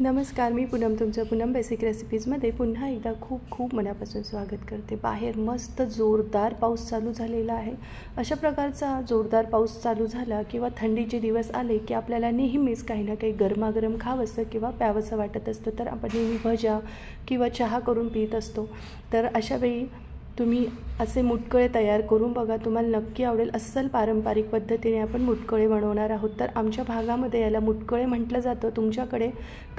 नमस्कार, मी पूनम तुमचं पूनम बेसिक रेसिपीजमध्ये पुन्हा एकदा खूप खूप मनापासून स्वागत करते। बाहेर मस्त जोरदार पाऊस चालू झालेला आहे। अशा प्रकारचा जोरदार पाऊस चालू झाला किंवा थंडीचे दिवस आले की आपल्याला नेहमीच काही ना काही गरमागरम खावंसं किंवा प्यावंसं वाटत असतं। तर आपण नेहमी भज्या किंवा चहा करून पीत असतो। तर अशा वेळी तुम्ही असे मुटकळे तयार करून बघा, तुम्हाला नक्की आवडेल। अस्सल पारंपरिक पद्धतीने आपण मुटकळे बनवणार आहोत। तर आमच्या भागामध्ये याला मुटकळे म्हटलं जातं। तुमच्याकडे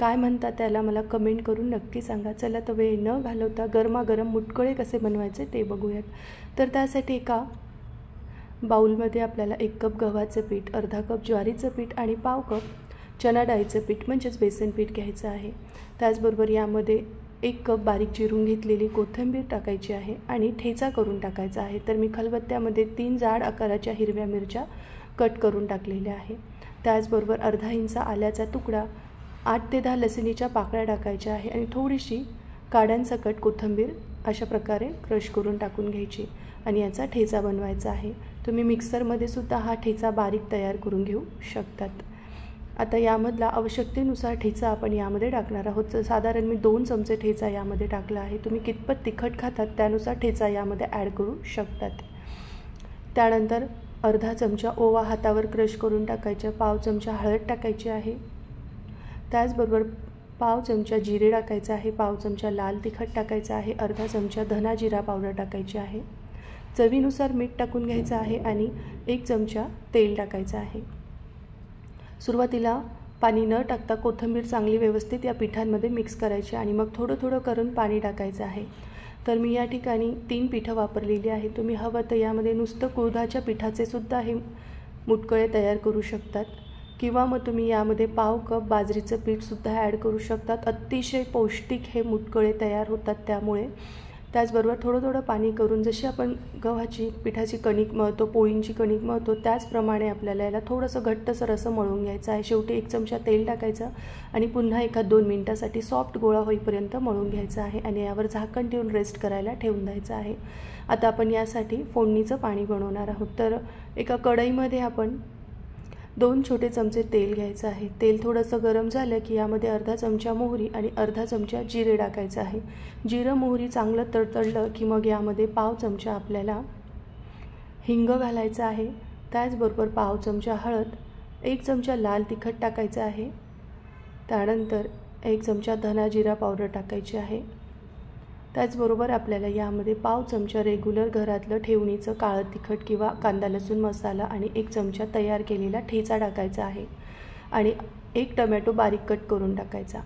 काय म्हणतात त्याला मला कमेंट करून नक्की सांगा। चला तर वेळ न घालवता गरमागरम मुटकळे कसे बनवायचे ते बघूयात। तर त्यासाठी एका बाउलमध्ये आपल्याला 1 कप गव्हाचं पीठ, अर्धा कप ज्वारीचं पीठ आणि पाव कप चणा डाळीचं पीठ म्हणजेच बेसन पीठ घ्यायचं आहे। त्याचबरोबर यामध्ये 1 कप बारीक चिरून घेतलेली कोथिंबीर टाकायची आहे आणि ठेचा करून टाकायचा आहे। तर मी खलबत्त्यामध्ये 3 जाड आकाराच्या हिरव्या मिरच्या कट करून टाकलेल्या आहे। त्याचबरोबर अर्धा इंच आल्याचा तुकडा, 8 ते 10 लसणीच्या पाकळ्या टाकायच्या आहे आणि थोडीशी काड्यांसकट कोथिंबीर अशा प्रकारे क्रश करून टाकून घ्यायची आणि याचा ठेचा बनवायचा आहे। तुम्ही मिक्सरमध्ये सुद्धा हा ठेचा बारीक तयार करून घेऊ शकतात। आता यामधला आवश्यकतेनुसार ठेचा आपण यामध्ये टाकणार आहोत। साधारण मी 2 चमचे ठेचा यामध्ये टाकला आहे। तुम्ही कितपत तिखट खातात त्यानुसार ठेचा यामध्ये ॲड करू शकतात। त्यानंतर अर्धा चमचा ओवा हातावर क्रश करून टाकायचा, पाव चमचा हळद टाकायची आहे। त्याचबरोबर पाव चमचा जिरे टाकायचं आहे, पाव चमचा लाल तिखट टाकायचं आहे, अर्धा चमचा धना जिरा पावडर टाकायची आहे, चवीनुसार मीठ टाकून घ्यायचं आहे आणि 1 चमचा तेल टाकायचं आहे। सुरुवातीला पाणी न टाकता कोथिंबीर चांगली व्यवस्थित या पिठांमध्ये मिक्स करायची आणि मग थोडं थोडं करून पाणी टाकायचं आहे। तर मी या ठिकाणी 3 पिठं वापरलेली आहे। तुम्ही हवं तर यामध्ये नुसतं कुळथाच्या पिठाचे सुद्धा हे मुटकळे तयार करू शकतात किंवा मग तुम्ही यामध्ये पाव कप बाजरीचं पीठसुद्धा ॲड करू शकतात। अतिशय पौष्टिक हे मुटकळे तयार होतात त्यामुळे। त्याचबरोबर थोडं थोडं पाणी करून जशी आपण गव्हाची पिठाची कणिक मळतो, पोळींची कणिक मळतो त्याचप्रमाणे आपल्याला याला थोडंसं घट्टसर असं मळून घ्यायचं आहे। शेवटी 1 चमचा तेल टाकायचं आणि पुन्हा 1-2 मिनिटासाठी सॉफ्ट गोळा होईपर्यंत मळून घ्यायचं आहे आणि यावर झाकण ठेवून रेस्ट करायला ठेवून द्यायचं आहे। आता आपण यासाठी फोडणीचं पाणी बनवणार आहोत। तर एका कढईमध्ये आपण 2 छोटे चमचे तेल घ्यायचं आहे। तेल थोडंसं गरम झालं की यामध्ये अर्धा चमचा मोहरी आणि अर्धा चमचा जिरे टाकायचं आहे। जिरं मोहरी चांगलं तडतडलं की मग यामध्ये पाव चमचा आपल्याला हिंग घालायचं आहे। त्याचबरोबर पाव चमचा हळद, 1 चमचा लाल तिखट टाकायचं आहे। त्यानंतर 1 चमचा धना जिरा पावडर टाकायची आहे। त्याचबरोबर आपल्याला यामध्ये पाव चमचा रेग्युलर घरातलं ठेवणीचं काळं तिखट किंवा कांदा लसूण मसाला आणि 1 चमचा तयार केलेला ठेचा टाकायचा आहे आणि 1 टोमॅटो बारीक कट करून टाकायचा।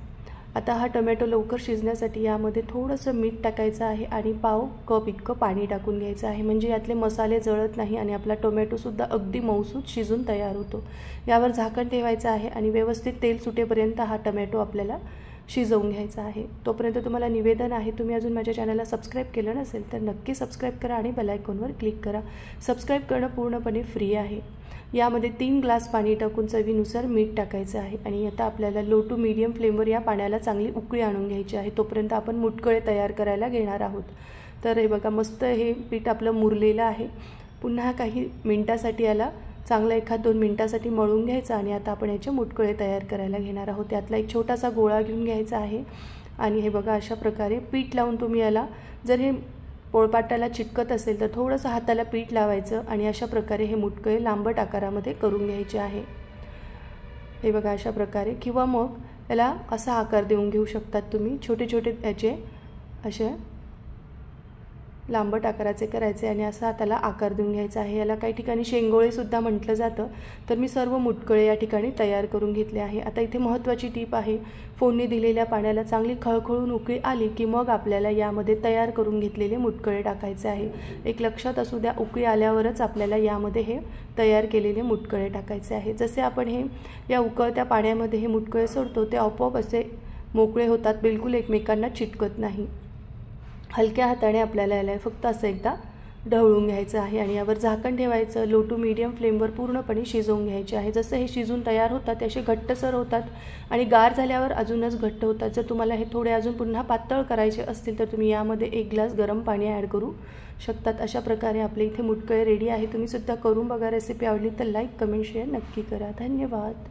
आता हा टोमॅटो लवकर शिजण्यासाठी यामध्ये थोडंसं मीठ टाकायचं आहे आणि पाव कप इतकं पाणी टाकून घ्यायचं आहे, म्हणजे यातले मसाले जळत नाही आणि आपला टोमॅटोसुद्धा अगदी मऊसूत शिजून तयार होतो। यावर झाकण ठेवायचं आहे आणि व्यवस्थित तेल सुटेपर्यंत हा टोमॅटो आपल्याला शिजवून घ्यायचा आहे। तोपर्यंत तुम्हाला निवेदन आहे, तुम्ही अजून माझ्या चॅनलला सबस्क्राईब केलं नसेल तर नक्की सबस्क्राईब करा आणि बेल आयकॉनवर क्लिक करा। सबस्क्राईब करणं पूर्णपणे फ्री आहे। यामध्ये 3 ग्लास पाणी टाकून चवीनुसार मीठ टाकायचं आहे आणि आता आपल्याला लो टू मीडियम फ्लेमवर या पाण्याला चांगली उकळी आणून घ्यायची आहे। तोपर्यंत आपण मुटकळे तयार करायला घेणार आहोत। तर हे बघा, मस्त हे पीठ आपलं मुरलेलं आहे। पुन्हा काही मिनिटासाठी याला चांगलं 1-2 मिनिटासाठी मळून घ्यायचं आणि आता आपण याचे मुटकळे तयार करायला घेणार आहोत। त्यातला एक छोटासा गोळा घेऊन घ्यायचा आहे आणि हे बघा अशा प्रकारे पीठ लावून तुम्ही याला, जर हे पोळपाटाला चिटकत असेल तर थोडंसं हाताला पीठ लावायचं आणि अशा प्रकारे हे मुटकळे लांबट आकारामध्ये करून घ्यायचे आहे। हे बघा अशा प्रकारे, किंवा मग याला असा आकार देऊन घेऊ शकतात तुम्ही। छोटे छोटे याचे असे लांबट आकाराचे करायचे आणि असा हाताला आकार देऊन घ्यायचा आहे। याला काही ठिकाणी शेंगोळेसुद्धा म्हटलं जातं। तर मी सर्व मुटकळे या ठिकाणी तयार करून घेतले आहे। आता इथे महत्त्वाची टीप आहे, फोडणी दिलेल्या पाण्याला चांगली खळखळून उकळी आली की मग आपल्याला यामध्ये तयार करून घेतलेले मुटकळे टाकायचे आहे। एक लक्षात असू द्या, उकळी आल्यावरच आपल्याला यामध्ये हे तयार केलेले मुटकळे टाकायचे आहे। जसे आपण हे या उकळत्या पाण्यामध्ये हे मुटकळे सोडतो ते आपोआप असे मोकळे होतात, बिलकुल एकमेकांना चिटकत नाही। हलक्या हाताने आपल्याला याला फक्त असं एकदा ढवळून घ्यायचं आहे आणि यावर झाकण ठेवायचं। लो टू मीडियम फ्लेमवर पूर्णपणे शिजवून घ्यायचे आहे। जसं हे शिजून तयार होतात ते असे घट्टसर होतात आणि गार झाल्यावर अजूनच घट्ट होतात। जर तुम्हाला हे थोडे अजून पुन्हा पातळ करायचे असतील तर तुम्ही यामध्ये 1 ग्लास गरम पाणी ॲड करू शकतात। अशा प्रकारे आपले इथे मुटकळे रेडी आहे। तुम्ही सुद्धा करून बघा। रेसिपी आवडली तर लाईक, कमेंट, शेअर नक्की करा। धन्यवाद।